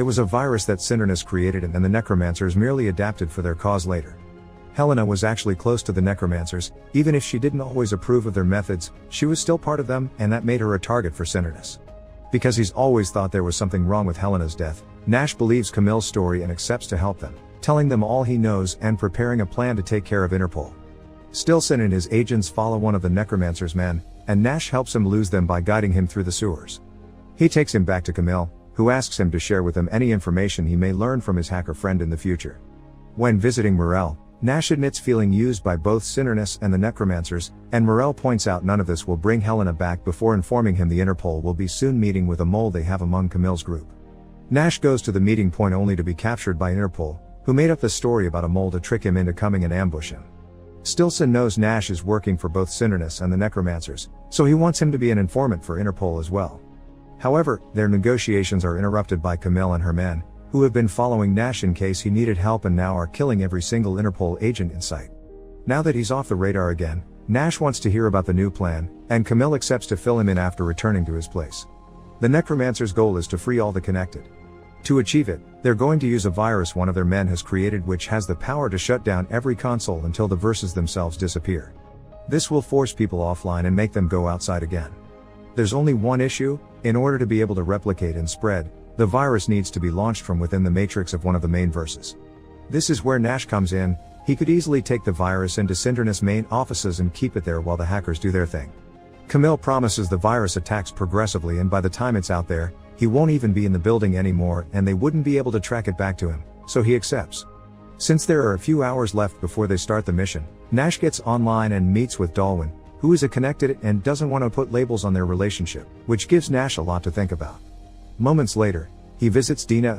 It was a virus that Cindernus created and the Necromancers merely adapted for their cause later. Helena was actually close to the Necromancers, even if she didn't always approve of their methods, she was still part of them, and that made her a target for Cindernus. Because he's always thought there was something wrong with Helena's death, Nash believes Camille's story and accepts to help them, telling them all he knows and preparing a plan to take care of Interpol. Stillson and his agents follow one of the Necromancer's men, and Nash helps him lose them by guiding him through the sewers. He takes him back to Camille, who asks him to share with him any information he may learn from his hacker friend in the future. When visiting Morel, Nash admits feeling used by both Cindernus and the Necromancers, and Morel points out none of this will bring Helena back before informing him the Interpol will be soon meeting with a mole they have among Camille's group. Nash goes to the meeting point only to be captured by Interpol, who made up the story about a mole to trick him into coming and ambush him. Stillson knows Nash is working for both Cindernus and the Necromancers, so he wants him to be an informant for Interpol as well. However, their negotiations are interrupted by Camille and her men, who have been following Nash in case he needed help and now are killing every single Interpol agent in sight. Now that he's off the radar again, Nash wants to hear about the new plan, and Camille accepts to fill him in after returning to his place. The Necromancer's goal is to free all the Connected. To achieve it, they're going to use a virus one of their men has created which has the power to shut down every console until the verses themselves disappear. This will force people offline and make them go outside again. There's only one issue: in order to be able to replicate and spread, the virus needs to be launched from within the matrix of one of the main verses. This is where Nash comes in. He could easily take the virus into Cindernus' main offices and keep it there while the hackers do their thing. Camille promises the virus attacks progressively, and by the time it's out there, he won't even be in the building anymore and they wouldn't be able to track it back to him, so he accepts. Since there are a few hours left before they start the mission, Nash gets online and meets with Dalwyn, who is a Connected and doesn't want to put labels on their relationship, which gives Nash a lot to think about. Moments later, he visits Dina,